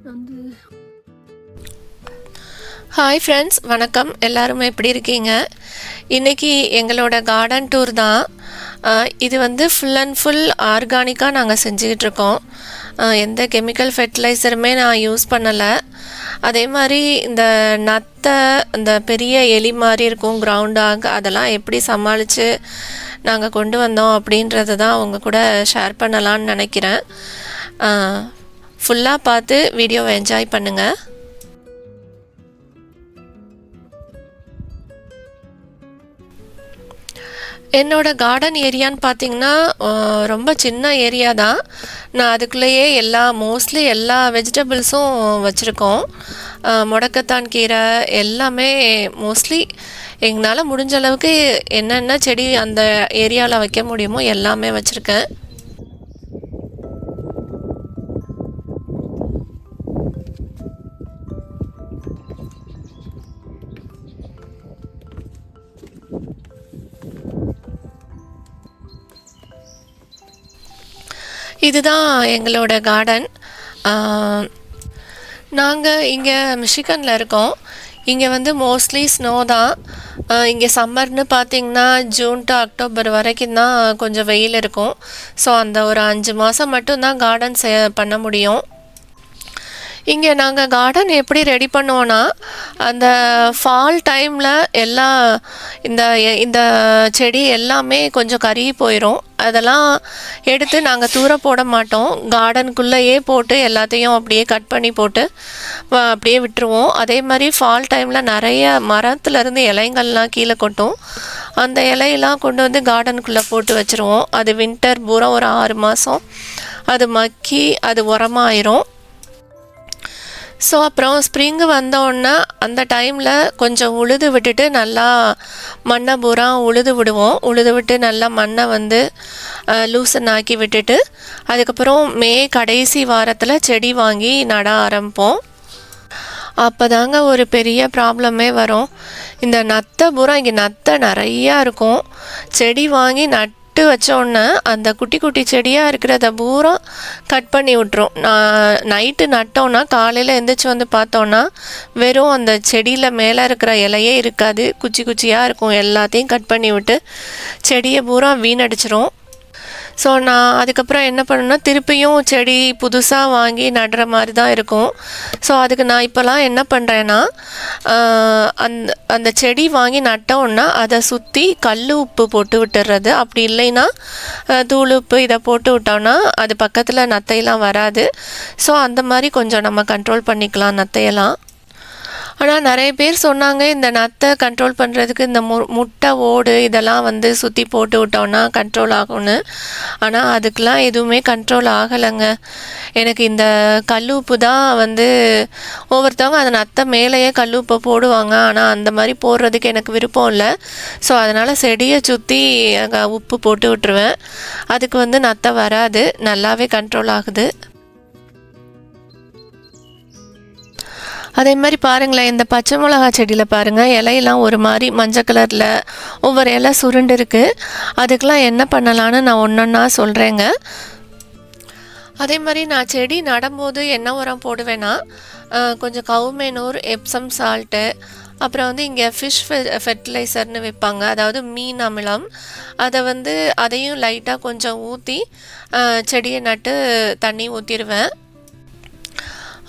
வந்து hi friends, வணக்கம். எல்லாருமே எப்படி இருக்கீங்க? இன்றைக்கி எங்களோட கார்டன் டூர் தான். இது வந்து ஃபுல் அண்ட் ஃபுல் ஆர்கானிக்காக நாங்கள் செஞ்சுக்கிட்ருக்கோம். எந்த கெமிக்கல் ஃபெர்டிலைசருமே நான் யூஸ் பண்ணலை. அதே மாதிரி இந்த நத்தை, இந்த பெரிய எலி மாதிரி இருக்கும் கிரவுண்ட் டாக், அதெல்லாம் எப்படி சமாளித்து நாங்கள் கொண்டு வந்தோம் அப்படின்றத தான் உங்கள் கூட ஷேர் பண்ணலான்னு நினைக்கிறேன். ஃபுல்லாக பார்த்து வீடியோவை என்ஜாய் பண்ணுங்கள். என்னோடய கார்டன் ஏரியான்னு பார்த்தீங்கன்னா ரொம்ப சின்ன ஏரியா தான். நான் அதுக்குள்ளேயே மோஸ்ட்லி எல்லா வெஜிடபிள்ஸும் வச்சுருக்கோம். முடக்கத்தான் கீரை எல்லாமே மோஸ்ட்லி எங்களால் முடிஞ்ச அளவுக்கு என்னென்ன செடி அந்த ஏரியாவில் வைக்க முடியுமோ எல்லாமே வச்சுருக்கேன். இதுதான் எங்களோட கார்டன். நாங்கள் இங்கே மிஷிகனில் இருக்கோம். இங்கே வந்து மோஸ்ட்லி ஸ்னோ தான். இங்கே சம்மர்னு பார்த்திங்கன்னா ஜூன் டு அக்டோபர் வரைக்கும் தான் கொஞ்சம் வெயில் இருக்கும். ஸோ அந்த ஒரு 5 மாதம் மட்டும்தான் கார்டன் பண்ண முடியும். இங்கே நாங்கள் கார்டன் எப்படி ரெடி பண்ணுவோன்னா, அந்த ஃபால் டைமில் இந்த செடி எல்லாமே கொஞ்சம் கருகி போயிடும். அதெல்லாம் எடுத்து நாங்கள் தூர போட மாட்டோம். கார்டனுக்குள்ளேயே போட்டு எல்லாத்தையும் அப்படியே கட் பண்ணி போட்டு அப்படியே விட்டுருவோம். அதே மாதிரி ஃபால் டைமில் நிறைய மரத்துலேருந்து இலைங்கள்லாம் கீழே கொட்டும். அந்த இலையெல்லாம் கொண்டு வந்து கார்டனுக்குள்ளே போட்டு வச்சுருவோம். அது வின்டர் பூரா ஒரு 6 மாதம் அது மக்கி அது உரமாயிரும். ஸோ அப்புறம் ஸ்ப்ரிங்கு வந்தோடனே அந்த டைமில் கொஞ்சம் உழுது விட்டுட்டு நல்லா மண்ணை பூரா உழுது விடுவோம். உழுது விட்டு நல்லா மண்ணை வந்து லூசன் ஆக்கி விட்டுட்டு அதுக்கப்புறம் கடைசி வாரத்தில் செடி வாங்கி நட ஆரம்பிப்போம். அப்போ தாங்க ஒரு பெரிய ப்ராப்ளமே வரும். இந்த நத்தை பூரா இங்கே நத்தை நிறையா இருக்கும். செடி வாங்கி நட்டு வச்சோடனே அந்த குட்டி குட்டி செடியாக இருக்கிறத பூரா கட் பண்ணி விட்ரும். நைட்டு நட்டோன்னா காலையில் எழுந்திரிச்சி வந்து பார்த்தோன்னா வெறும் அந்த செடியில் மேலே இருக்கிற இலையே இருக்காது, குச்சி குச்சியாக இருக்கும். எல்லாத்தையும் கட் பண்ணி விட்டு செடியை பூரா வீணடிச்சிரும். ஸோ நான் அதுக்கப்புறம் என்ன பண்ணேன்னா, திருப்பியும் செடி புதுசாக வாங்கி நடுற மாதிரி தான் இருக்கும். ஸோ அதுக்கு நான் இப்போலாம் என்ன பண்ணுறேன்னா, அந்த செடி வாங்கி நட்டோன்னா அதை சுற்றி கல் உப்பு போட்டு விட்டுறது. அப்படி இல்லைன்னா தூள் உப்பு இதை போட்டு விட்டோன்னா அது பக்கத்தில் நத்தையெல்லாம் வராது. ஸோ அந்த மாதிரி கொஞ்சம் நம்ம கண்ட்ரோல் பண்ணிக்கலாம் நத்தையெல்லாம். ஆனால் நிறைய பேர் சொன்னாங்க, இந்த நத்தை கண்ட்ரோல் பண்ணுறதுக்கு இந்த முட்டை ஓடு இதெல்லாம் வந்து சுற்றி போட்டு விட்டோன்னா கண்ட்ரோல் ஆகும்னு. ஆனால் அதுக்கெலாம் எதுவுமே கண்ட்ரோல் ஆகலைங்க. எனக்கு இந்த கல் உப்பு தான் வந்து ஒவ்வொருத்தவங்க அந்த நத்தை மேலேயே கல் உப்பை போடுவாங்க. ஆனால் அந்த மாதிரி போடுறதுக்கு எனக்கு விருப்பம் இல்லை. ஸோ அதனால் செடியை சுற்றி உப்பு போட்டு விட்டுருவேன். அதுக்கு வந்து நத்தை வராது, நல்லாவே கண்ட்ரோல் ஆகுது. அதே மாதிரி பாருங்களேன், இந்த பச்சை மிளகா செடியில் பாருங்கள், இலையெல்லாம் ஒரு மாதிரி மஞ்சள் கலரில் ஒவ்வொரு இலை சுருண்டு இருக்குது. அதுக்கெலாம் என்ன பண்ணலான்னு நான் ஒன்றொன்னா சொல்கிறேங்க. அதே மாதிரி நான் செடி நடும்போது என்ன உரம் போடுவேன்னா, கொஞ்சம் கவுமேனூர், எப்சம் சால்ட்டு, அப்புறம் வந்து இங்கே ஃபிஷ் ஃபெர்டிலைசர்னு விற்பாங்க, அதாவது மீன் அமிலம். அதையும் லைட்டாக கொஞ்சம் ஊற்றி செடியை நட்டு தண்ணி ஊற்றிடுவேன்.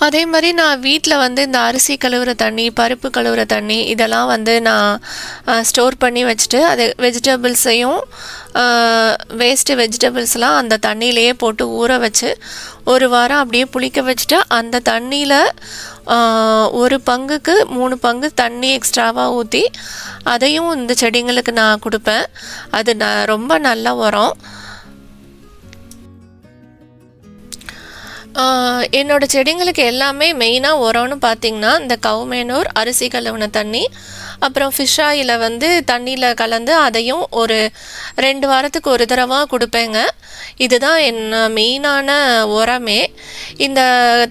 அதே மாதிரி நான் வீட்டில் வந்து இந்த அரிசி கழுவுற தண்ணி, பருப்பு கழுவுற தண்ணி இதெல்லாம் வந்து நான் ஸ்டோர் பண்ணி வச்சுட்டு அது வெஜிடபிள்ஸையும் வேஸ்ட்டு வெஜிடபிள்ஸ்லாம் அந்த தண்ணியிலையே போட்டு ஊற வச்சு 1 வாரம் அப்படியே புளிக்க வச்சுட்டு அந்த தண்ணியில் 1 பங்குக்கு 3 பங்கு தண்ணி எக்ஸ்ட்ராவாக ஊற்றி அதையும் இந்த செடிங்களுக்கு நான் கொடுப்பேன். அது ரொம்ப நல்ல உரம். என்னோடய செடிங்களுக்கு எல்லாமே மெயினாக உரம்னு பார்த்திங்கன்னா இந்த கவுமேனூர், அரிசி கழுவுன தண்ணி, அப்புறம் ஃபிஷ் ஆயிலை வந்து தண்ணியில் கலந்து அதையும் ஒரு 2 வாரத்துக்கு ஒரு தடவை கொடுப்பேங்க. இதுதான் என்ன மெயினான உரமே. இந்த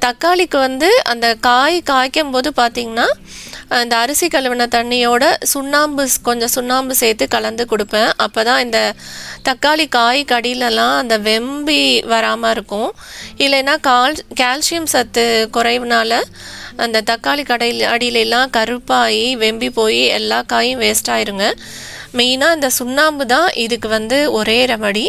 தக்காளிக்கு வந்து அந்த காய்க்கும் போது பார்த்திங்கன்னா அந்த அரிசி கழுவின தண்ணியோட கொஞ்சம் சுண்ணாம்பு சேர்த்து கலந்து கொடுப்பேன். அப்போ தான் இந்த தக்காளி காய் கடியிலலாம் அந்த வெம்பி வராமல் இருக்கும். இல்லைன்னா கால்சியம் சத்து குறைவுனால அந்த தக்காளி அடியிலெல்லாம் கருப்பாகி வெம்பி போய் எல்லா காயும் வேஸ்ட் ஆயிருங்க. மெயினாக இந்த சுண்ணாம்பு தான் இதுக்கு வந்து ஒரே ரெமடி.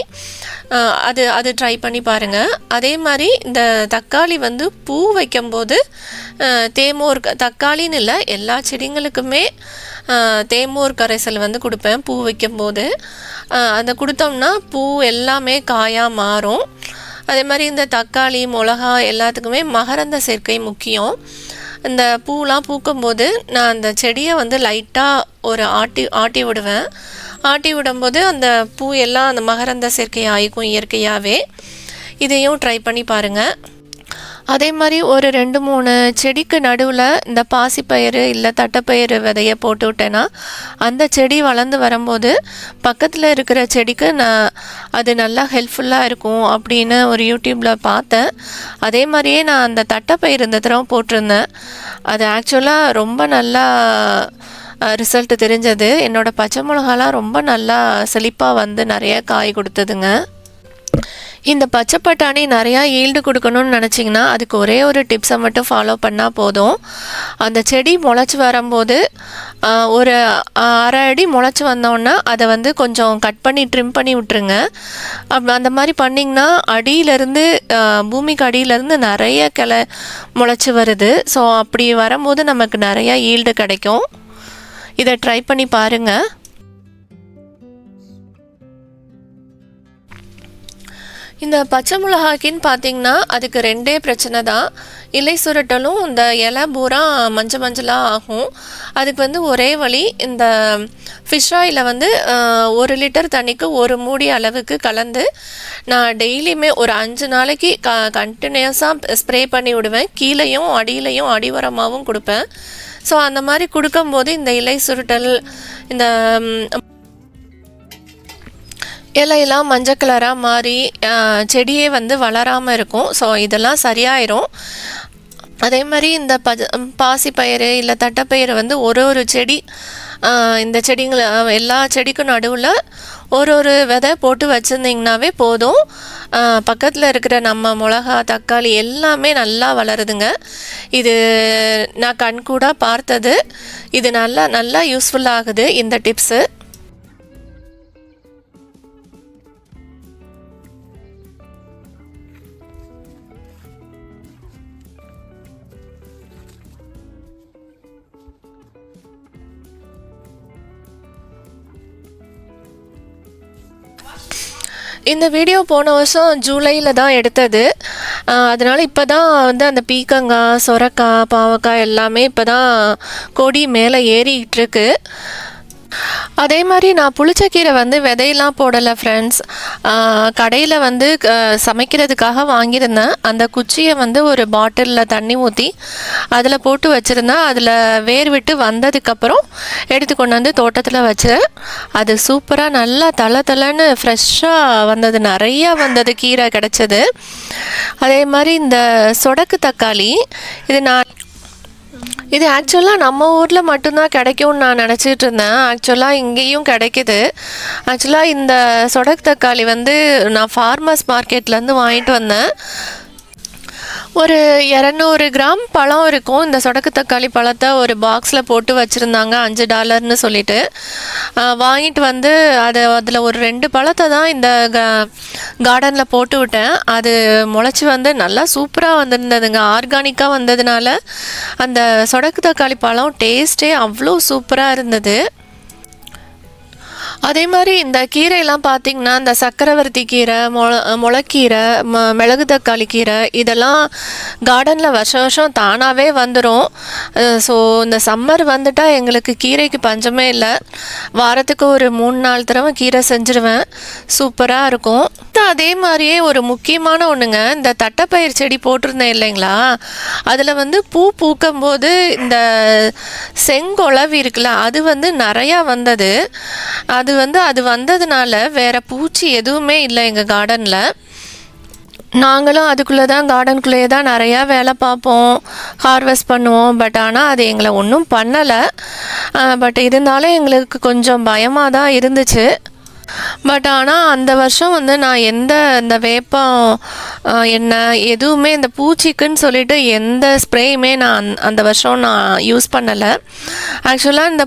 அது ட்ரை பண்ணி பாருங்கள். அதே மாதிரி இந்த தக்காளி வந்து பூ வைக்கும்போது தேமோர் தக்காளின்னு இல்லை, எல்லா செடிங்களுக்குமே தேமோர் கரைசல் வந்து கொடுப்பேன் பூ வைக்கும்போது. அதை கொடுத்தோம்னா பூ எல்லாமே காயாக மாறும். அதே மாதிரி இந்த தக்காளி மிளகா எல்லாத்துக்குமே மகரந்த சேர்க்கை முக்கியம். இந்த பூலாம் பூக்கும்போது நான் அந்த செடியை வந்து லைட்டாக ஒரு ஆட்டி விடுவேன். ஆட்டி விடும்போது அந்த பூ எல்லாம் அந்த மகரந்த சேர்க்கை ஆகிக்கும் இயற்கையாகவே. இதையும் ட்ரை பண்ணி பாருங்கள். அதே மாதிரி ஒரு 2-3 செடிக்கு நடுவில் இந்த பாசிப்பயிறு இல்லை தட்டைப்பயிறு விதையை போட்டு விட்டேன்னா அந்த செடி வளர்ந்து வரும்போது பக்கத்தில் இருக்கிற செடிக்கு அது நல்லா ஹெல்ப்ஃபுல்லாக இருக்கும் அப்படின்னு ஒரு யூடியூப்பில் பார்த்தேன். அதே மாதிரியே நான் அந்த தட்டைப்பயிறு இந்த தடவை போட்டிருந்தேன். அது ஆக்சுவலாக ரொம்ப நல்லா ரிசல்ட் தெரிஞ்சது. என்னோடய பச்சை மிளகாலாம் ரொம்ப நல்லா செழிப்பாக வந்து நிறைய காய் கொடுத்ததுங்க. இந்த பச்சை பட்டாணி நிறையா ஈல்டு கொடுக்கணும்னு நினச்சிங்கன்னா அதுக்கு ஒரே ஒரு டிப்ஸை மட்டும் ஃபாலோ பண்ணால் போதும். அந்த செடி முளைச்சி வரும்போது ஒரு 1/2 அடி முளைச்சி வந்தோன்னா அதை வந்து கொஞ்சம் கட் பண்ணி ட்ரிம் பண்ணி விட்டுருங்க. அந்த மாதிரி பண்ணிங்கன்னா அடியிலேருந்து பூமிக்கு அடியிலேருந்து நிறைய கிளை முளைச்சி வருது. ஸோ அப்படி வரும்போது நமக்கு நிறையா ஈல்டு கிடைக்கும். இதை ட்ரை பண்ணி பாருங்கள். இந்த பச்சை மிளகாய்க்குன்னு பார்த்திங்கன்னா அதுக்கு 2 பிரச்சனை தான். இலை சுருட்டலும் இந்த இலை பூரா மஞ்சளாக ஆகும். அதுக்கு வந்து ஒரே வழி, இந்த ஃபிஷ் ஆயிலை வந்து 1 லிட்டர் தண்ணிக்கு 1 மூடி அளவுக்கு கலந்து நான் டெய்லியுமே ஒரு 5 நாளைக்கு கண்டினியூஸாக ஸ்ப்ரே பண்ணி விடுவேன். கீழேயும் அடியிலையும் அடிவரமாகவும் கொடுப்பேன். ஸோ அந்த மாதிரி கொடுக்கும்போது இந்த இலை சுருட்டல், இந்த இலையெல்லாம் மஞ்சள் கலராக மாறி செடியே வந்து வளராமல் இருக்கும். ஸோ இதெல்லாம் சரியாயிரும். அதே மாதிரி இந்த பாசிப்பயிறு இல்லை தட்டைப்பயிறு வந்து ஒரு செடி, இந்த செடிங்களை எல்லா செடிக்கும் நடுவில் ஒரு விதை போட்டு வச்சுருந்திங்கனாவே போதும். பக்கத்தில் இருக்கிற நம்ம மிளகா தக்காளி எல்லாமே நல்லா வளருதுங்க. இது நான் கண்கூடாக பார்த்தது. இது நல்லா யூஸ்ஃபுல்லாகுது இந்த டிப்ஸு. இந்த வீடியோ போன வருஷம் ஜூலையில் தான் எடுத்தது. அதனால் இப்போ தான் வந்து அந்த பீக்கங்காய், சொரக்காய், பாவக்காய் எல்லாமே இப்போ தான் கொடி மேலே ஏறிக்கிட்டுருக்கு. அதே மாதிரி நான் புளிச்சக்கீரை வந்து விதையெல்லாம் போடலை ஃப்ரெண்ட்ஸ். கடையில் வந்து சமைக்கிறதுக்காக வாங்கியிருந்தேன். அந்த குச்சியை வந்து ஒரு பாட்டிலில் தண்ணி ஊற்றி அதில் போட்டு வச்சுருந்தேன். அதில் வேர் விட்டு வந்ததுக்கப்புறம் எடுத்து கொண்டு வந்து தோட்டத்தில் வச்சேன். அது சூப்பராக நல்லா தளன்னு ஃப்ரெஷ்ஷாக வந்தது, நிறையா வந்தது, கீரை கிடச்சது. அதே மாதிரி இந்த சொடக்கு தக்காளி, இது ஆக்சுவலாக நம்ம ஊரில் மட்டும்தான் கிடைக்கும்னு நான் நினச்சிட்டு இருந்தேன். ஆக்சுவலாக இங்கேயும் கிடைக்கிது. ஆக்சுவலாக இந்த சொடக்கு தக்காளி வந்து நான் ஃபார்மர்ஸ் மார்க்கெட்லேருந்து வாங்கிட்டு வந்தேன். ஒரு 200 கிராம் பழம் இருக்கும். இந்த சொடக்கு தக்காளி பழத்தை ஒரு பாக்ஸில் போட்டு வச்சுருந்தாங்க, $5 சொல்லிட்டு. வாங்கிட்டு வந்து அதில் ஒரு 2 பழத்தை தான் இந்த கார்டனில் போட்டு விட்டேன். அது முளைச்சி வந்து நல்லா சூப்பராக வந்திருந்ததுங்க. ஆர்கானிக்காக வந்ததுனால அந்த சொடக்கு தக்காளி பழம் டேஸ்ட்டே அவ்வளோ சூப்பராக இருந்தது. அதே மாதிரி இந்த கீரையெல்லாம் பார்த்திங்கன்னா இந்த சக்கரவர்த்தி கீரை, முளைக்கீரை, மிளகு தக்காளி கீரை இதெல்லாம் கார்டனில் வருஷம் தானாகவே வந்துடும். ஸோ இந்த சம்மர் வந்துட்டால் எங்களுக்கு கீரைக்கு பஞ்சமே இல்லை. வாரத்துக்கு ஒரு 3-4 தடவை கீரை செஞ்சுருவேன். சூப்பராக இருக்கும். அதே மாதிரியே ஒரு முக்கியமான ஒன்றுங்க, இந்த தட்டைப்பயிர் செடி போட்டிருந்தேன் இல்லைங்களா, அதில் வந்து பூக்கும்போது இந்த செங்கொளவி இருக்குல்ல, அது வந்து நிறையா வந்தது. அது வந்ததுனால வேறு பூச்சி எதுவுமே இல்லை எங்கள் கார்டனில். நாங்களும் அதுக்குள்ளே தான் கார்டனுக்குள்ளேயே தான் நிறையா வேலை பார்ப்போம், ஹார்வெஸ்ட் பண்ணுவோம். பட் ஆனால் அது எங்களை ஒன்றும் பண்ணலை. பட் இருந்தாலும் எங்களுக்கு கொஞ்சம் பயமாக தான் இருந்துச்சு. பட் ஆனால் அந்த வருஷம் வந்து நான் இந்த வேப்பம் எண்ணெய் எதுவுமே இந்த பூச்சிக்குன்னு சொல்லிட்டு எந்த ஸ்ப்ரேயுமே நான் அந்த வருஷம் நான் யூஸ் பண்ணலை. ஆக்சுவலாக இந்த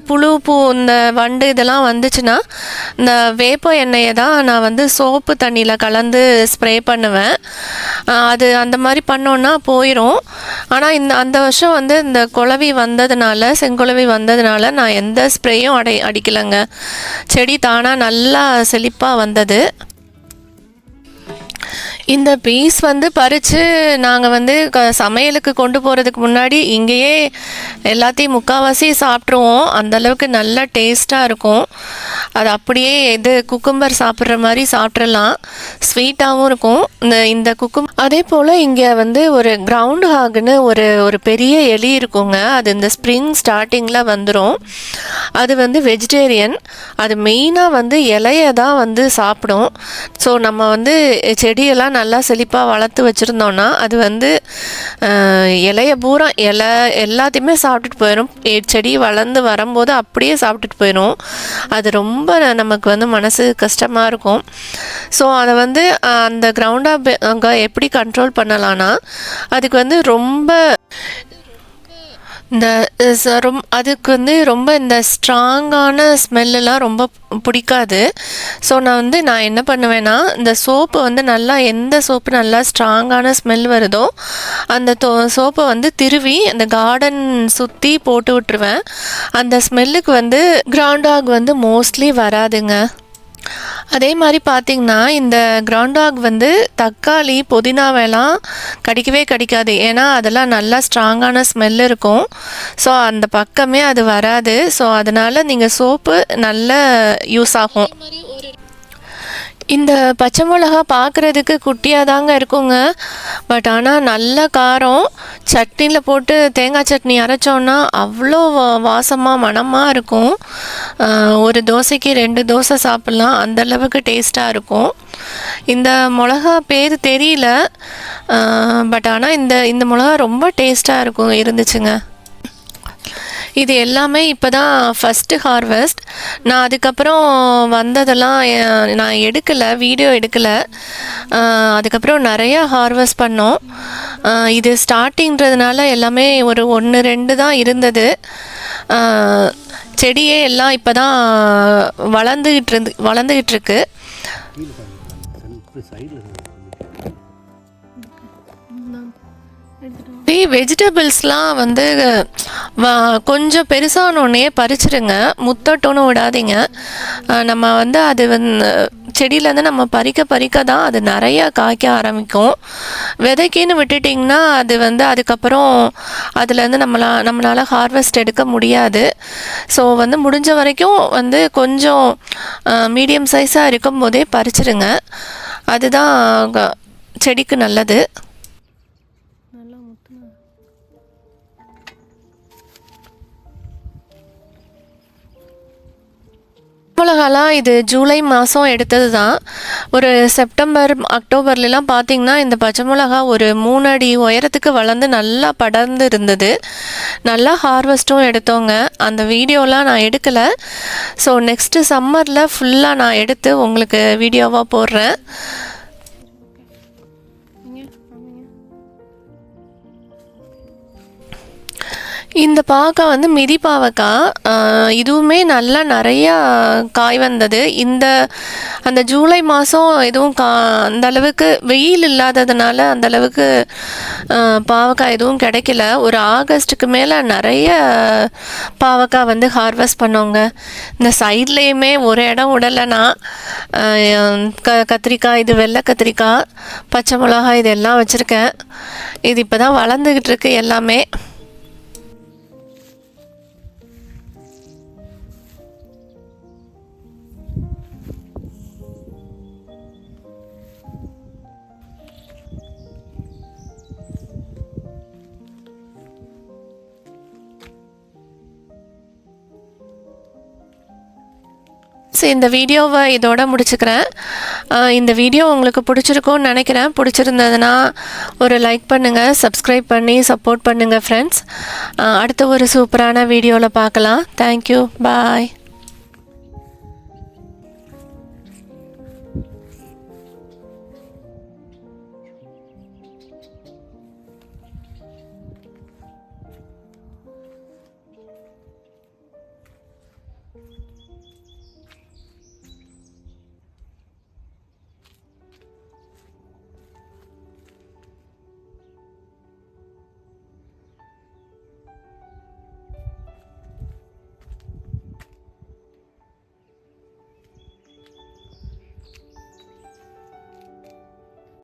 இந்த வண்டு இதெல்லாம் வந்துச்சுன்னா இந்த வேப்ப எண்ணெயை தான் நான் வந்து சோப்பு தண்ணியில் கலந்து ஸ்ப்ரே பண்ணுவேன். அது அந்த மாதிரி பண்ணோன்னா போயிடும். ஆனால் அந்த வருஷம் வந்து இந்த செங்குளவி வந்ததுனால நான் எந்த ஸ்ப்ரேயும் அடிக்கலைங்க. செடி தானாக நல்லா செழிப்பாக வந்தது. இந்த பீஸ் வந்து பறித்து நாங்கள் வந்து சமையலுக்கு கொண்டு போகிறதுக்கு முன்னாடி இங்கேயே எல்லாத்தையும் முக்கால்வாசி சாப்பிட்ருவோம். அந்தளவுக்கு நல்ல டேஸ்ட்டாக இருக்கும். அது அப்படியே குக்கும்பர் சாப்பிட்ற மாதிரி சாப்பிட்றலாம். ஸ்வீட்டாகவும் இருக்கும் இந்த அதே போல் இங்கே வந்து ஒரு கிரவுண்ட் ஹாக்னு ஒரு பெரிய எலி இருக்குங்க. அது இந்த ஸ்ப்ரிங் ஸ்டார்டிங்கில் வந்துடும். அது வந்து வெஜிடேரியன். அது மெயினாக வந்து இலையை தான் வந்து சாப்பிடும். ஸோ நம்ம வந்து செடியெல்லாம் நல்லா செழிப்பாக வளர்த்து வச்சுருந்தோன்னா அது வந்து இலைய பூரா எல்லாத்தையுமே சாப்பிட்டுட்டு போயிடும். செடி வளர்ந்து வரும்போது அப்படியே சாப்பிட்டுட்டு போயிடும். அது ரொம்ப நமக்கு வந்து மனசு கஷ்டமாக இருக்கும். ஸோ அதை வந்து அந்த கிரவுண்டாக எப்படி கண்ட்ரோல் பண்ணலான்னா அதுக்கு வந்து ரொம்ப அதுக்கு வந்து ரொம்ப இந்த ஸ்ட்ராங்கான ஸ்மெல்லாம் ரொம்ப பிடிக்காது. ஸோ நான் என்ன பண்ணுவேன்னா இந்த சோப்பு வந்து எந்த சோப்பு நல்லா ஸ்ட்ராங்கான ஸ்மெல் வருதோ அந்த சோப்பை வந்து திருவி அந்த கார்டன் சுற்றி போட்டு விட்டுருவேன். அந்த ஸ்மெல்லுக்கு வந்து கிரவுண்ட் டாக் வந்து மோஸ்ட்லி வராதுங்க. அதே மாதிரி பார்த்திங்கன்னா இந்த கிரவுண்ட் டாக் வந்து தக்காளி புதினாவெல்லாம் கடிக்காது. ஏன்னா அதெல்லாம் நல்லா ஸ்ட்ராங்கான ஸ்மெல் இருக்கும். ஸோ அந்த பக்கமே அது வராது. ஸோ அதனால் நீங்கள் சோப்பு நல்ல யூஸ் ஆகும். இந்த பச்சை மிளகா பார்க்குறதுக்கு குட்டியாக தாங்க இருக்குங்க. பட் ஆனால் நல்ல காரம். சட்னியில் போட்டு தேங்காய் சட்னி அரைச்சோன்னா அவ்வளோ வாசமாக மணமாக இருக்கும். ஒரு தோசைக்கு 2 தோசை சாப்பிட்லாம். அந்தளவுக்கு டேஸ்ட்டாக இருக்கும். இந்த மிளகா பேர் தெரியல. பட் ஆனால் இந்த மிளகா ரொம்ப டேஸ்ட்டாக இருந்துச்சுங்க. இது எல்லாமே இப்போ தான் ஃபஸ்ட்டு ஹார்வெஸ்ட். நான் அதுக்கப்புறம் வந்ததெல்லாம் நான் வீடியோ எடுக்கலை. அதுக்கப்புறம் நிறையா ஹார்வெஸ்ட் பண்ணோம். இது ஸ்டார்டிங்கிறதுனால எல்லாமே ஒரு 1-2 தான் இருந்தது. செடியே எல்லாம் இப்போ தான் வளர்ந்துக்கிட்டு இருக்கு. வெஜிடபிள்ஸ்லாம் வந்து கொஞ்சம் பெருசானோடனே பறிச்சிடுங்க. முத்தட்டோன்னு விடாதீங்க. நம்ம வந்து அது செடியிலேருந்து நம்ம பறிக்க தான் அது நிறையா காய்க்க ஆரம்பிக்கும். விதைக்கின்னு விட்டுட்டிங்கன்னா அது வந்து அதுக்கப்புறம் அதுலேருந்து நம்மளால் ஹார்வெஸ்ட் எடுக்க முடியாது. ஸோ வந்து முடிஞ்ச வரைக்கும் வந்து கொஞ்சம் மீடியம் சைஸாக இருக்கும் போதே பறிச்சிடுங்க. அதுதான் செடிக்கு நல்லது. மிளகாலாம் இது ஜூலை மாதம் எடுத்தது தான். ஒரு செப்டம்பர் அக்டோபர்லாம் பார்த்திங்கன்னா இந்த பச்சை மிளகா ஒரு 3 அடி உயரத்துக்கு வளர்ந்து நல்லா படர்ந்து இருந்தது. நல்லா ஹார்வெஸ்ட்டும் எடுத்தோங்க. அந்த வீடியோலாம் நான் எடுக்கலை. ஸோ நெக்ஸ்ட்டு சம்மரில் ஃபுல்லாக நான் எடுத்து உங்களுக்கு வீடியோவாக போடுறேன். இந்த பாவக்காய் வந்து மிதி பாவக்காய். இதுவுமே நல்லா நிறையா காய் வந்தது. அந்த ஜூலை மாதம் எதுவும் அந்த அளவுக்கு வெயில் இல்லாததுனால அந்தளவுக்கு பாவக்காய் எதுவும் கிடைக்கல. ஒரு ஆகஸ்ட்டுக்கு மேலே நிறைய பாவக்காய் வந்து ஹார்வெஸ்ட் பண்ணோங்க. இந்த சைட்லேயுமே ஒரு இடம் விடலைன்னா கத்திரிக்காய், இது வெள்ளை கத்திரிக்காய், பச்சை மிளகாய் இதெல்லாம் வச்சுருக்கேன். இது இப்போ தான் வளர்ந்துக்கிட்டு இருக்கு எல்லாமே. ஃப்ரெண்ட்ஸ், இந்த வீடியோவை இதோட முடிச்சுக்கிறேன். இந்த வீடியோ உங்களுக்கு பிடிச்சிருக்கும்னு நினைக்கிறேன். பிடிச்சிருந்ததுன்னா ஒரு லைக் பண்ணுங்கள், சப்ஸ்கிரைப் பண்ணி சப்போர்ட் பண்ணுங்கள் ஃப்ரெண்ட்ஸ். அடுத்த ஒரு சூப்பரான வீடியோவில் பார்க்கலாம். தேங்க்யூ, பாய்.